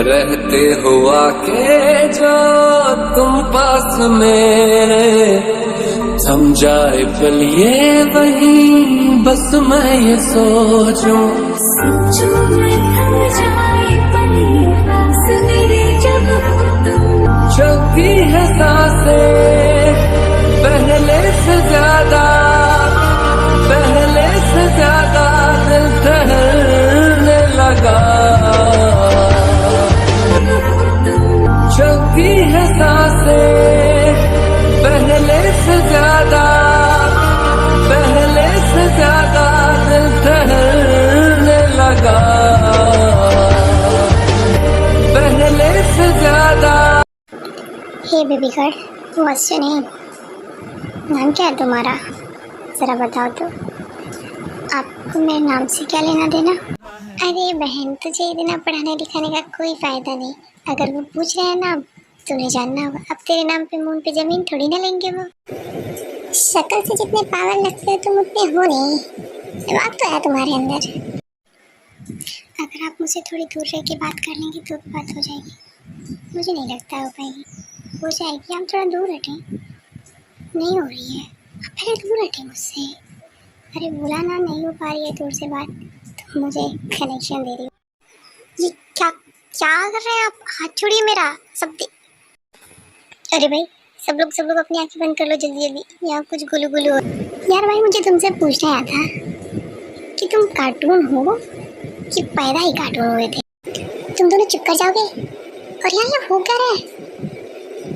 रहते हुआ के जो तुम पास मेरे थम जाए पल ये वही बस मैं ये सोचूं मैं थम जाए पल ये पास मेरे जब तुम चलती है सांसें पहले से ज्यादा दिल ठहरने लगा चलती है सांसें पहले से ज्यादा दिल ठहरने लगा पहले से ज्यादा। Hey baby girl, what's your name? नाम क्या है तुम्हारा? ज़रा बताओ तो। आपको मेरे नाम से क्या लेना देना? अरे बहन, तुझे इतना पढ़ाने लिखाने का कोई फ़ायदा नहीं। अगर वो पूछ रहे हैं नाम तो उन्हें जानना होगा। अब तेरे नाम पे मून पे ज़मीन थोड़ी ना लेंगे वो। शक्ल से जितने पागल लगते हो तुम उतने हो नहीं। दिमाग तो है तुम्हारे अंदर। अगर आप मुझसे थोड़ी दूर रह के बात कर लेंगे तो बात हो जाएगी। मुझे नहीं लगता हो पाएगी। हो जाएगी, हम थोड़ा दूर हटें। नहीं हो रही है, आप पहले दूर हटें मुझसे। अरे बोला ना, नहीं हो पा रही है दूर से बात तो मुझे कनेक्शन दे रही हो। ये क्या क्या कर रहे हैं आप? हाथ छोड़िए मेरा। सब अरे भाई, सब लोग अपनी आंखें बंद कर लो जल्दी जल्दी। यहाँ कुछ गुलू गुलू हो। यार भाई, मुझे तुमसे पूछना आया था कि तुम कार्टून हो कि पैदा ही कार्टून हुए थे? तुम दोनों चुप कर जाओगे? और यहाँ ये हो क्या रहा है?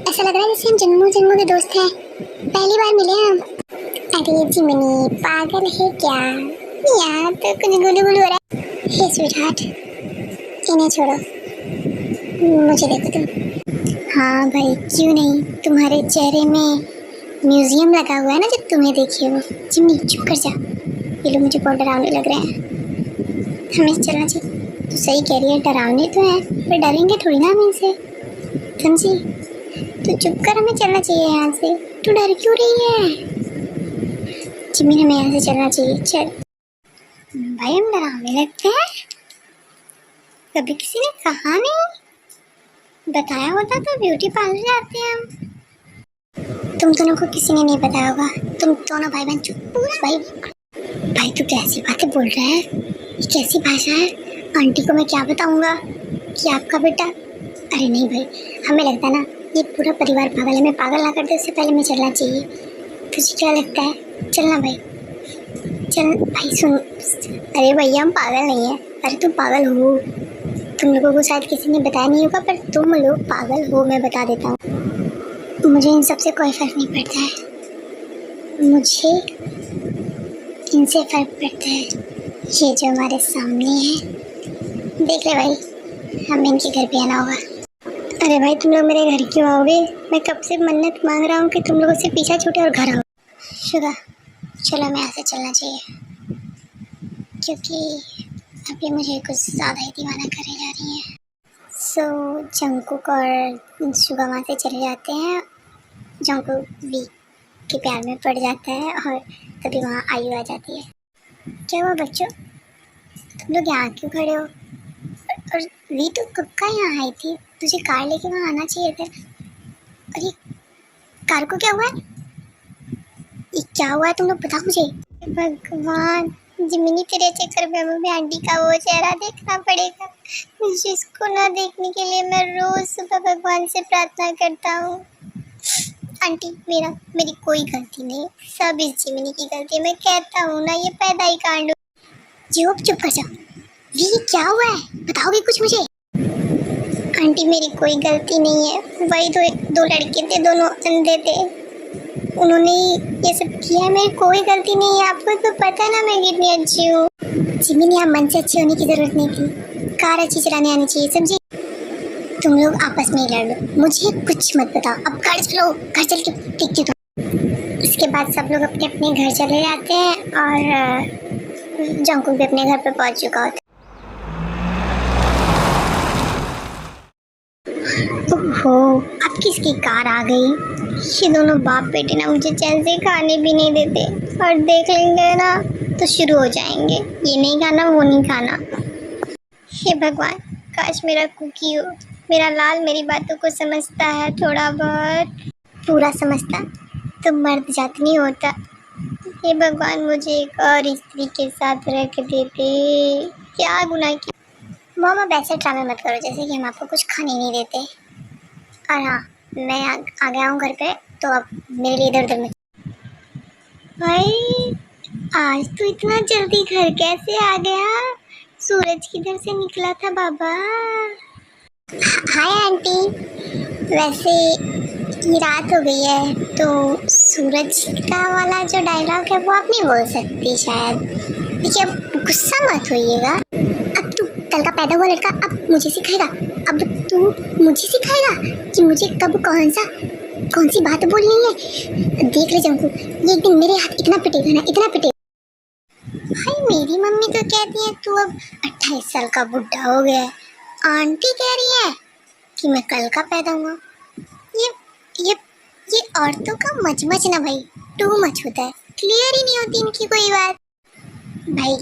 ऐसा लग रहा है जैसे हम जन्मों के दोस्त हैं, पहली बार मिले हम। अरे जिमनी, पागल है क्या? यहाँ तो कुछ गुलू गुलू हो रहा है। हे स्वीटहार्ट, इन्हें छोड़ो, मुझे देखो तुम। हाँ भाई, क्यों नहीं? तुम्हारे चेहरे में म्यूजियम लगा हुआ है ना, जब तुम्हें देखिए वो। जिमनी चुप कर जा, ये लोग मुझे बहुत डरावने लग रहे हैं। हमें चलना चाहिए। तो सही कह रही है, डरावने तो हैं पर डरेंगे थोड़ी ना हम इनसे, समझी? तो चुप कर, हमें चलना चाहिए यहाँ से। तू डर क्यों रही है? जिम्मी, हमें यहाँ से चलना चाहिए। चल भाई, हम डरावने लगते हैं? कभी किसी ने कहा नहीं, बताया होता तो ब्यूटी पार्लर जाते हैं हम। तुम दोनों को किसी ने नहीं बताया होगा। तुम दोनों भाई बहन चुप। भाई तू कैसी बातें बोल रहा है? ये कैसी भाषा है? आंटी को मैं क्या बताऊंगा कि आपका बेटा? अरे नहीं भाई, हमें लगता है ना ये पूरा परिवार पागल है। मैं पागल ना कर दे उससे पहले मैं चलना चाहिए। तुझे क्या लगता है? चलना भाई, चल भाई। सुन, अरे भैया, हम पागल नहीं है। अरे तुम पागल हो, तुम लोगों को शायद किसी ने बताया नहीं होगा, पर तुम लोग पागल हो, मैं बता देता हूँ। मुझे इन सबसे कोई फ़र्क नहीं पड़ता है, मुझे इनसे फ़र्क पड़ता है ये जो हमारे सामने है। देख ले भाई, हमें इनके घर पे आना होगा। अरे भाई, तुम लोग मेरे घर क्यों आओगे? मैं कब से मन्नत मांग रहा हूँ कि तुम लोगों से पीछा छूटे और घर आओ। शुदा, चलो मैं यहाँ से चलना चाहिए, क्योंकि अभी मुझे कुछ ज़्यादा ही दीवाना करे जा रही है। जंकुक और शुगा वहाँ से चले जाते हैं। जंकुक वी के प्यार में पड़ जाता है और तभी वहाँ आयु आ जाती है। क्या हुआ बच्चों, तुम लोग यहाँ क्यों खड़े हो? और वी तो कब का यहाँ आई थी? तुझे कार लेके वहाँ आना चाहिए था। अरे कार को क्या हुआ है? ये क्या हुआ है? तुम लोग बताओ मुझे। भगवान, जिमिनी, तेरे चक्कर में हमें आंटी का वो चेहरा देखना पड़ेगा, जिसको ना देखने के लिए मैं रोज सुबह भगवान से प्रार्थना करता हूँ। आंटी, मेरी कोई गलती नहीं, सब इस जिमिनी की गलती है। मैं कहता हूँ ना, ये पैदा ही कांड। चुप कर जाओ। ये क्या हुआ है? बताओगे कुछ मुझे? आंटी, मेरी कोई गलती नहीं है। वही दो लड़के थे, दोनों अंधे थे, उन्होंने ये सब किया है। मेरी कोई गलती नहीं है। आपको तो पता है ना मैं कितनी अच्छी हूँ। जिमिनी, आप मन से अच्छी होने की ज़रूरत नहीं थी। कार अच्छी चलाने आनी चाहिए, समझी? तुम लोग आपस में ही लड़ लो, मुझे कुछ मत बताओ। अब घर चलो, घर चल के टिक के दो। इसके बाद सब लोग अपने अपने घर चले जाते हैं और जंकुक भी अपने घर पर पहुँच चुका होता है। ओहो, अब किसकी कार आ गई? ये दोनों बाप बेटे ना मुझे चैन से खाने भी नहीं देते, और देख लेंगे ना तो शुरू हो जाएंगे, ये नहीं खाना वो नहीं खाना। हे भगवान, काश मेरा कुकी हो, मेरा लाल मेरी बातों को समझता है, थोड़ा बहुत पूरा समझता तो मर्द जात नहीं होता। हे भगवान, मुझे एक और स्त्री के साथ रख देते। क्या गुनाह किया। मॉम, अब ऐसे ड्रामे मत करो जैसे कि हम आपको कुछ खाने नहीं देते। और हाँ, मैं आ गया हूँ घर पे, तो अब मेरे लिए इधर उधर मत। भाई, आज तो इतना जल्दी घर कैसे आ गया? सूरज किधर से निकला था बाबा? Hi aunty. वैसे ये रात हो गई है तो सूरज का वाला जो डायलॉग है वो आप नहीं बोल सकती शायद। देखिए, अब गुस्सा मत होइएगा। अब तू कल का पैदा हुआ लड़का अब मुझे सिखाएगा। अब तू मुझे सिखाएगा कि मुझे कब कौन सी बात बोलनी है। देख ले जंकू, ये एक दिन मेरे हाथ इतना पिटेगा ना, इतना पिटेगा। भाई, मेरी मम्मी तो कहती है तू अब 28 साल का बुढ़ा हो गया है। आंटी कह रही है कि मैं कल का पैदा हुआ। ये औरतों का मच ना भाई, टू मच होता है। क्लियर ही नहीं होती इनकी कोई बात। भाई,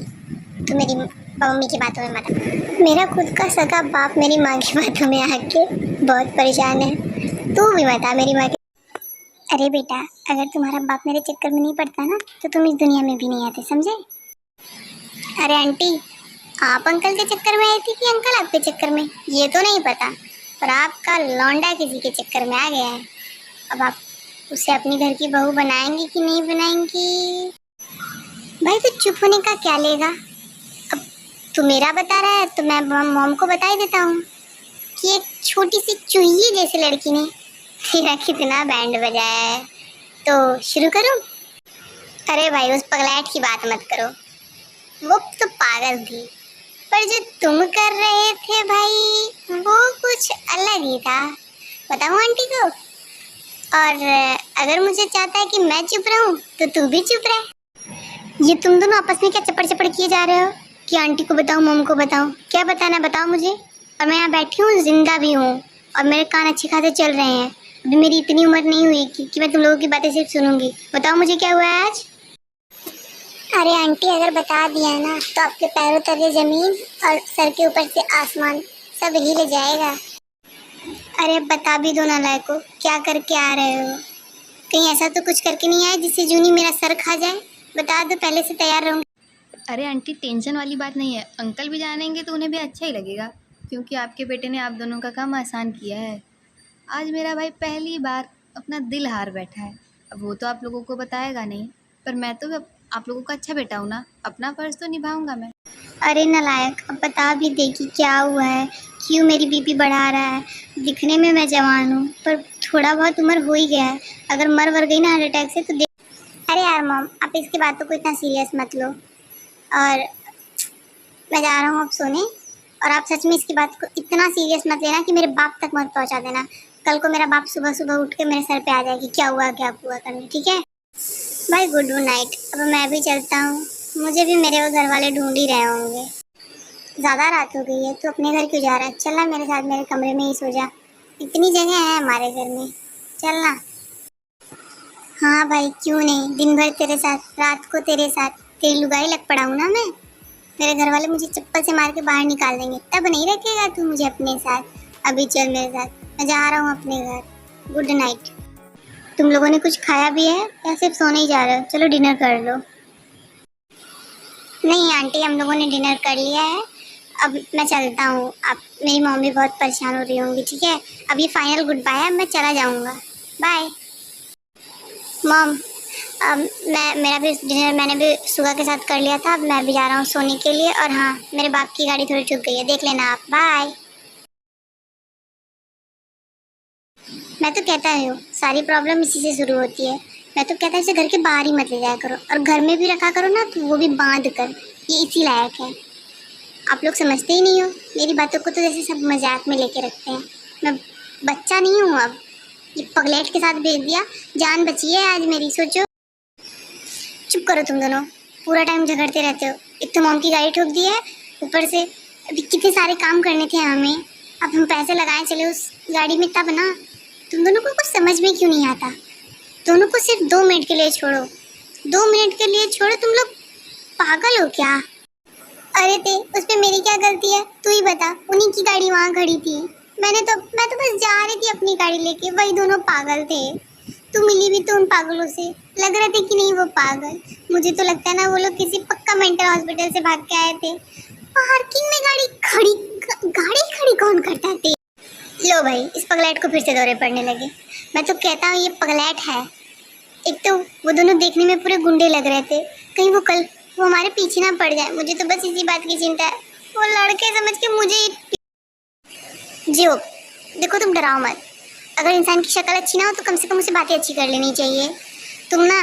तू मेरी मम्मी की बातों में मत आ। मेरा खुद का सगा बाप मेरी माँ की बातों में आके बहुत परेशान है। तू भी मत आ मेरी माँ के। अरे बेटा, अगर तुम्हारा बाप मेरे चक्कर में नहीं पड़ता ना तो तुम इस दुनिया में भी नहीं आते, समझे? अरे आंटी, आप अंकल के चक्कर में आई थी कि अंकल आपके चक्कर में, ये तो नहीं पता, पर आपका लौंडा किसी के चक्कर में आ गया है। अब आप उसे अपनी घर की बहू बनाएंगी कि नहीं बनाएंगी? भाई, तो चुप होने का क्या लेगा? अब तू मेरा बता रहा है तो मैं मॉम को बता ही देता हूँ कि एक छोटी सी चुईए जैसी लड़की ने तेरा कितना बैंड बजाया है। तो शुरू करूँ? अरे भाई, उस पगलैट की बात मत करो, वो तो पागल थी, पर जो तुम कर रहे थे भाई वो कुछ अलग ही था। बताऊँ आंटी को? और अगर मुझे चाहता है कि मैं चुप रहूं तो तू भी चुप रह। ये तुम दोनों आपस में क्या चपड़ चपड़ किए जा रहे हो कि आंटी को बताऊं, मॉम को बताऊं? क्या बताना, बताओ मुझे। और मैं यहाँ बैठी हूँ, जिंदा भी हूँ, और मेरे कान अच्छे खासे चल रहे हैं। अभी मेरी इतनी उम्र नहीं हुई कि मैं तुम लोगों की बातें सिर्फ सुनूंगी। बताओ मुझे क्या हुआ है आज? अरे आंटी, अगर बता दिया ना तो आपके पैरों तले जमीन और सर के ऊपर से आसमान सब हिल जाएगा। अरे बता भी दो नालायक को, क्या करके आ रहे हो? कहीं ऐसा तो कुछ करके नहीं आए जिससे जूनी मेरा सर खा जाए? बता दो, पहले से तैयार रहूँगी। अरे आंटी, टेंशन वाली बात नहीं है। अंकल भी जानेंगे तो उन्हें भी अच्छा ही लगेगा, क्योंकि आपके बेटे ने आप दोनों का काम आसान किया है। आज मेरा भाई पहली बार अपना दिल हार बैठा है। अब वो तो आप लोगों को बताएगा नहीं, पर मैं तो अब आप लोगों का अच्छा बेटा हूँ ना, अपना फ़र्ज़ तो निभाऊंगा मैं। अरे नालायक, अब बता भी दे कि क्या हुआ है, क्यों मेरी बीपी बढ़ा रहा है? दिखने में मैं जवान हूँ, पर थोड़ा बहुत उम्र हो ही गया है। अगर मर वर गई ना हार्ट अटैक से तो देख। अरे यार मॉम, आप इसकी बातों को इतना सीरियस मत लो, और मैं जा रहा हूँ अब सोने। और आप सच में इसकी बात को इतना सीरियस मत लेना कि मेरे बाप तक मत पहुँचा देना। कल को मेरा बाप सुबह सुबह उठ के मेरे सर पे आ जाएगी क्या हुआ करने, ठीक है? भाई, गुड नाइट। अब मैं भी चलता हूँ, मुझे भी मेरे वो घर वाले ढूंढ ही रहे होंगे। ज़्यादा रात हो गई है, तो अपने घर क्यों जा रहा है? चलना मेरे साथ, मेरे कमरे में ही सो जा, इतनी जगह है हमारे घर में, चलना। हाँ भाई, क्यों नहीं, दिन भर तेरे साथ, रात को तेरे साथ, तेरी लुगाई लग पड़ा हूँ ना मैं। मेरे घर वाले मुझे चप्पल से मार के बाहर निकाल देंगे, तब नहीं रखेगा तू मुझे अपने साथ। अभी चल मेरे साथ, मैं जा रहा हूँ अपने घर। Good night. तुम लोगों ने कुछ खाया भी है या सिर्फ सोने ही जा रहे हो? चलो डिनर कर लो। नहीं आंटी, हम लोगों ने डिनर कर लिया है, अब मैं चलता हूँ। अब मेरी मम्मी बहुत परेशान हो रही होंगी, ठीक है? अब ये फाइनल गुड बाय है, मैं चला जाऊँगा, बाय। मॉम, अब मेरा भी डिनर मैंने भी सुबह के साथ कर लिया था, अब मैं भी जा रहा हूँ सोने के लिए। और हाँ, मेरे बाप की गाड़ी थोड़ी चुक गई है, देख लेना आप, बाय। मैं तो कहता हूँ सारी प्रॉब्लम इसी से शुरू होती है। मैं तो कहता है इसे घर के बाहर ही मत ले जाया करो, और घर में भी रखा करो ना तो वो भी बांध कर, ये इसी लायक है। आप लोग समझते ही नहीं हो मेरी बातों को, तो जैसे सब मजाक में लेके रखते हैं। मैं बच्चा नहीं हूँ अब, ये पगलेट के साथ भेज दिया, जान बची है आज मेरी, सोचो। चुप करो तुम दोनों, पूरा टाइम झगड़ते रहते हो। एक तो मॉम की गाड़ी ठोक दी है, ऊपर से अभी कितने सारे काम करने थे हमें, अब हम पैसे लगाए चले उस गाड़ी में, तब ना। तुम दोनों को कुछ समझ में क्यों नहीं आता? दोनों को सिर्फ 2 मिनट के लिए छोड़ो, 2 मिनट के लिए छोड़ो, तुम लोग पागल हो क्या? अरे ते उस पे मेरी क्या गलती है, तू ही बता। उन्हीं की गाड़ी वहाँ खड़ी थी, मैं तो बस जा रही थी अपनी गाड़ी लेके, वही दोनों पागल थे। तू मिली भी तो उन पागलों से, लग रहा था कि नहीं वो पागल। मुझे तो लगता है ना वो लोग किसी पक्का मेंटल हॉस्पिटल से भाग के आए थे। पार्किंग में गाड़ी खड़ी कौन करता थे। लो भाई, इस पगलैट को फिर से दौरे पड़ने लगे। मैं तो कहता हूँ ये पगलैट है। एक तो वो दोनों देखने में पूरे गुंडे लग रहे थे, कहीं वो हमारे पीछे ना पड़ जाए। मुझे तो बस इसी बात की चिंता है, वो लड़के समझ के मुझे जियो। देखो तुम डराओ मत, अगर इंसान की शक्ल अच्छी ना हो तो कम से कम उसे बातें अच्छी कर लेनी चाहिए। तुम ना,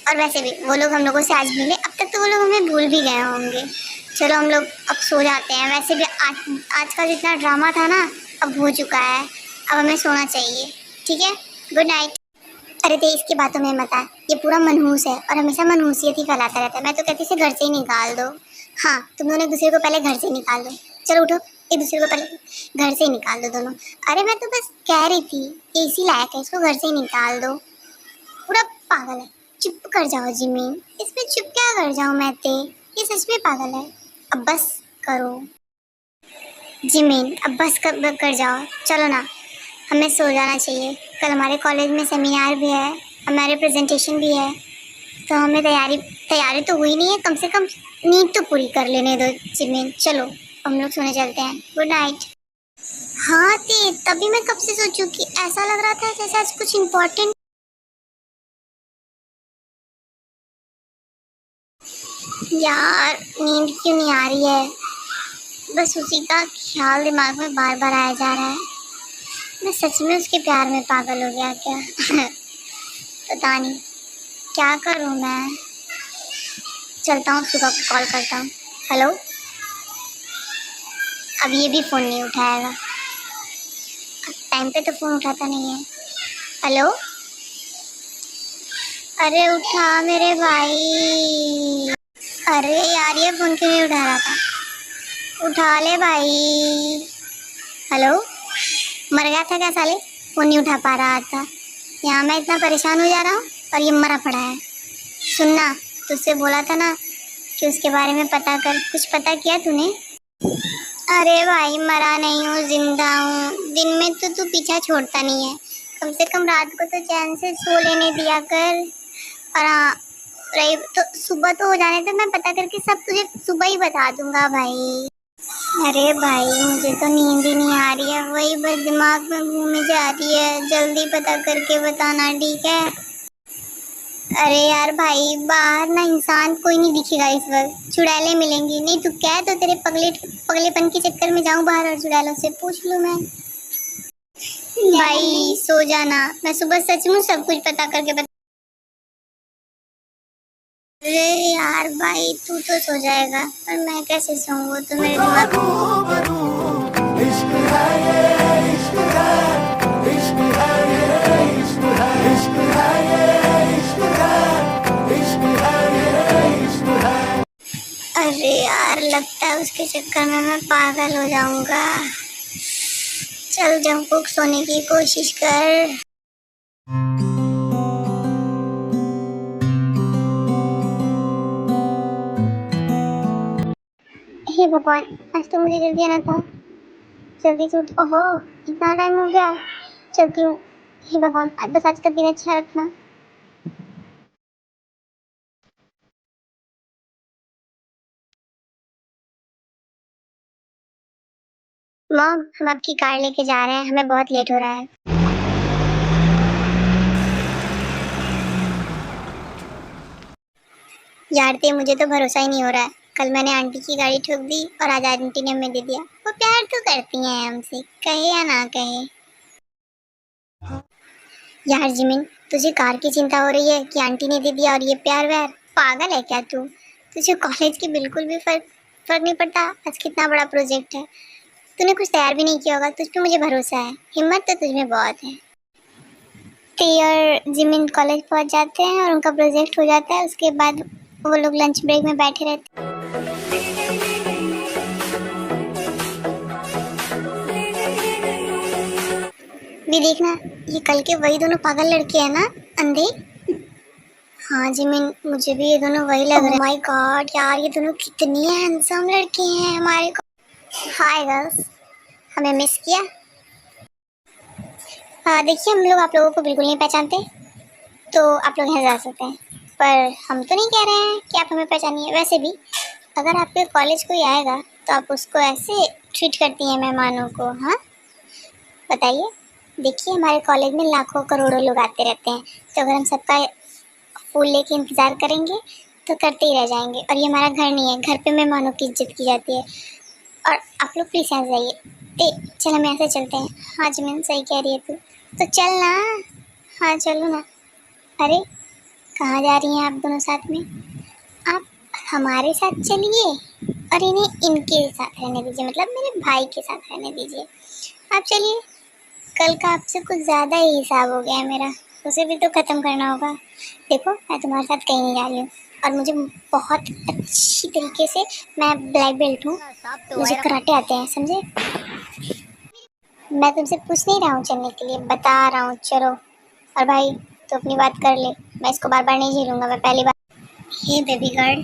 और वैसे भी वो लोग हम लोगों से आज मिले, अब तक तो वो लोग हमें भूल भी गए होंगे। चलो हम लोग अब सो जाते हैं। वैसे भी आज का जितना ड्रामा था ना अब हो चुका है, अब हमें सोना चाहिए। ठीक है, गुड नाइट। अरे ते इसकी बातों में मत आ, ये पूरा मनहूस है और हमेशा मनहूसियत ही फैलाता रहता है। मैं तो कहती इसे घर से ही निकाल दो। हाँ, तुम दोनों एक दूसरे को पहले घर से निकाल दो। चलो उठो, एक दूसरे को पहले घर से ही निकाल दो दोनों। अरे मैं तो बस कह रही थी कि इसी लायक है, इसको घर से ही निकाल दो। पूरा पागल है। चुप कर जाओ जिमी, इसमें चुप क्या कर जाऊँ मैं ते, ये सच में पागल है। अब बस करो जिमीन, अब बस कर जाओ। चलो ना, हमें सो जाना चाहिए। कल हमारे कॉलेज में सेमिनार भी है, हमारे प्रेजेंटेशन भी है, तो हमें तैयारी तो हुई नहीं है, कम से कम नींद तो पूरी कर लेने दो जिमीन। चलो हम लोग सोने चलते हैं, गुड नाइट। हाँ ते, तभी मैं कब से सोचूं कि ऐसा लग रहा था जैसे आज कुछ इम्पोर्टेंट। यार नींद क्यों नहीं आ रही है, बस उसी का ख्याल दिमाग में बार बार आया जा रहा है। मैं सच में उसके प्यार में पागल हो गया क्या? पता नहीं क्या करूँ मैं। चलता हूँ, सुबह को कॉल करता हूँ। हेलो, अब ये भी फ़ोन नहीं उठाएगा, टाइम पे तो फ़ोन उठाता नहीं है। हेलो, अरे उठा मेरे भाई। अरे यार ये फ़ोन क्यों नहीं उठा रहा था, उठा ले भाई। हेलो, मर गया था क्या साले, फ़ोन नहीं उठा पा रहा था। यहाँ मैं इतना परेशान हो जा रहा हूँ और ये मरा पड़ा है। सुनना, तुझसे बोला था ना कि उसके बारे में पता कर, कुछ पता किया तूने? अरे भाई मरा नहीं हूँ, जिंदा हूँ। दिन में तो तू पीछा छोड़ता नहीं है, कम से कम रात को तो चैन से सो लेने दिया कर। और हाँ, रही तो सुबह तो हो जाने तो मैं पता करके सब तुझे सुबह ही बता दूंगा भाई। अरे भाई मुझे तो नींद ही नहीं आ रही है, वही बस दिमाग में घूमे जा रही है। जल्दी पता करके बताना, ठीक है? अरे यार भाई, बाहर ना इंसान कोई नहीं दिखेगा इस वक्त, चुड़ैलें मिलेंगी। नहीं तू क्या तो तेरे पगलेपन के चक्कर में जाऊं बाहर और चुड़ैलों से पूछ लूं मैं। भाई सो जाना, मैं सुबह सच में सब कुछ पता करके बता। अरे यार भाई तू तो सो जाएगा पर मैं कैसे सोऊं, वो तो मेरे दिमाग। अरे यार लगता है उसके चक्कर में मैं पागल हो जाऊंगा। चल जंगकुक सोने की कोशिश कर। हे भगवान, आज तो मुझे जल्दी आना था, जल्दी से उठ। ओहो इतना टाइम हो गया, चलती हूँ। हे भगवान, बस आज का दिन अच्छा रखना। मॉम, हम आपकी कार लेके जा रहे हैं, हमें बहुत लेट हो रहा है। यार ते मुझे तो भरोसा ही नहीं हो रहा है, कल मैंने आंटी की गाड़ी ठोक दी और आज आंटी ने हमें दे दिया। वो प्यार तो करती हैं हमसे, कहे या ना कहे। यार जिमिन, तुझे कार की चिंता हो रही है कि आंटी ने दे दिया और ये प्यार व्यार, पागल है क्या तू? तुझे कॉलेज की बिल्कुल भी फर्क नहीं पड़ता। आज कितना बड़ा प्रोजेक्ट है, तूने कुछ तैयार भी नहीं किया होगा। तुझ पे मुझे भरोसा है, हिम्मत तो तुझ में बहुत है। ते और जिमिन कॉलेज पहुंच जाते हैं और उनका प्रोजेक्ट हो जाता है। उसके बाद वो लोग लंच ब्रेक में बैठे रहते हैं। भी देखना, ये कल के वही दोनों पागल लड़के हैं ना, अंधे। हाँ जिमिन, मुझे भी ये दोनों वही लग रहे हैं। माय गॉड यार, ये दोनों कितनी हैंडसम लड़के हैं हमारे। हाय गर्ल्स, हमें मिस किया? हाँ देखिए, हम लोग आप लोगों को बिल्कुल नहीं पहचानते, तो आप लोग यहाँ जा सकते हैं, पर हम तो नहीं कह रहे हैं कि आप हमें पहचानिए। वैसे भी अगर आपके कॉलेज कोई आएगा तो आप उसको ऐसे ट्रीट करती हैं मेहमानों को? हाँ बताइए। देखिए, हमारे कॉलेज में लाखों करोड़ों लोग आते रहते हैं, तो अगर हम सबका फूल लेके इंतज़ार करेंगे तो करते ही रह जाएंगे। और ये हमारा घर नहीं है, घर पे मेहमानों की इज्जत की जाती है। और आप लोग प्लीज़ यहाँ जाइए। चल हम यहाँ से चलते हैं। हाँ जिमिन, सही कह रही है तू, तो चल ना। हाँ चलो ना। अरे कहाँ जा रही हैं आप दोनों साथ में? आप हमारे साथ चलिए और इन्हें इनके साथ रहने दीजिए, मतलब मेरे भाई के साथ रहने दीजिए। आप चलिए, कल का आपसे कुछ ज़्यादा ही हिसाब हो गया है मेरा, उसे भी तो ख़त्म करना होगा। देखो, मैं तुम्हारे साथ कहीं नहीं जा रही हूँ, और मुझे बहुत अच्छी तरीके से, मैं ब्लैक बेल्ट हूँ, मुझे कराटे आते हैं, समझे? मैं तुमसे पूछ नहीं रहा हूँ चलने के लिए, बता रहा हूँ चलो। और भाई तो अपनी बात कर ले, मैं इसको बार बार नहीं झेलूँगा, मैं पहली बार। हे बेबी गर्ल,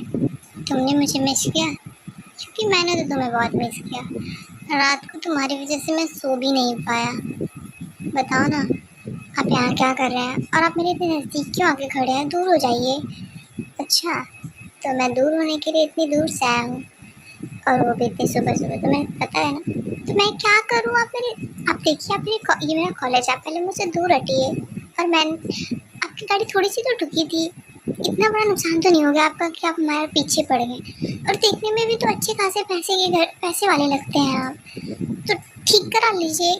तुमने मुझे मिस किया? क्योंकि मैंने तो तुम्हें बहुत मिस किया। रात को तुम्हारी वजह से मैं सो भी नहीं पाया। बताओ ना, आप यहाँ क्या कर रहे हैं? और आप मेरे इतने नज़दीक क्यों आके खड़े हैं? दूर हो जाइए। अच्छा, तो मैं दूर होने के लिए इतनी दूर से आया हूँ, और वो भी इतनी सुबह सुबह, तुम्हें पता है ना? तो मैं क्या करूँ? आप देखिए, आप मेरे ये मेरा कॉलेज है, आप पहले मुझसे दूर हटिए। और मैं, आपकी गाड़ी थोड़ी सी तो ठुकी थी, इतना बड़ा नुकसान तो नहीं हो गया आपका कि आप हमारे पीछे पड़ गए। और देखने में भी तो अच्छे खासे पैसे वाले लगते हैं आप, तो ठीक करा लीजिए,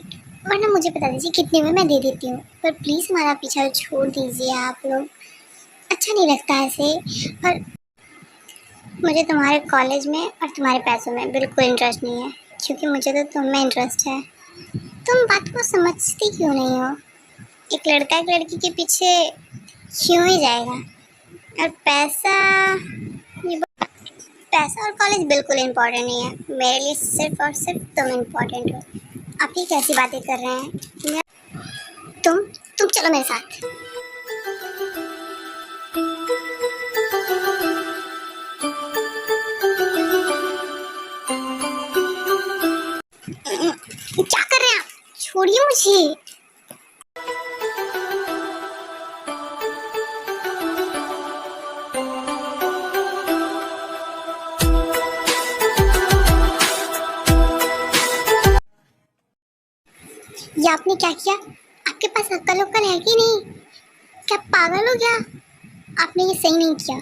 वरना मुझे बता दीजिए कितने में, मैं दे देती हूँ। पर प्लीज़ हमारा पीछा छोड़ दीजिए आप लोग, अच्छा नहीं लगता ऐसे। और मुझे तुम्हारे कॉलेज में और तुम्हारे पैसों में बिल्कुल इंटरेस्ट नहीं है, क्योंकि मुझे तो तुम में इंटरेस्ट है। तुम बात को समझती क्यों नहीं हो? एक लड़का एक लड़की के पीछे क्यों ही जाएगा? और पैसा और कॉलेज बिल्कुल इम्पोर्टेंट नहीं है मेरे लिए, सिर्फ और सिर्फ तुम इम्पोर्टेंट हो। आप ही कैसी बातें कर रहे हैं? तुम चलो मेरे साथ। क्या कर रहे हैं आप? छोड़िए मुझे। ये आपने क्या किया? आपके पास अक्ल उक्ल है कि नहीं? क्या पागल हो गया? आपने ये सही नहीं किया,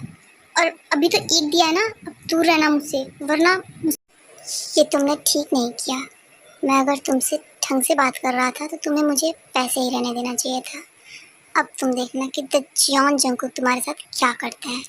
और अभी तो एक दिया ना, अब दूर रहना मुझसे, वरना ये तुमने ठीक नहीं किया। मैं अगर तुमसे ढंग से बात कर रहा था तो तुम्हें मुझे पैसे ही रहने देना चाहिए था। अब तुम देखना कि द जॉन जंकुक तुम्हारे साथ क्या करता है।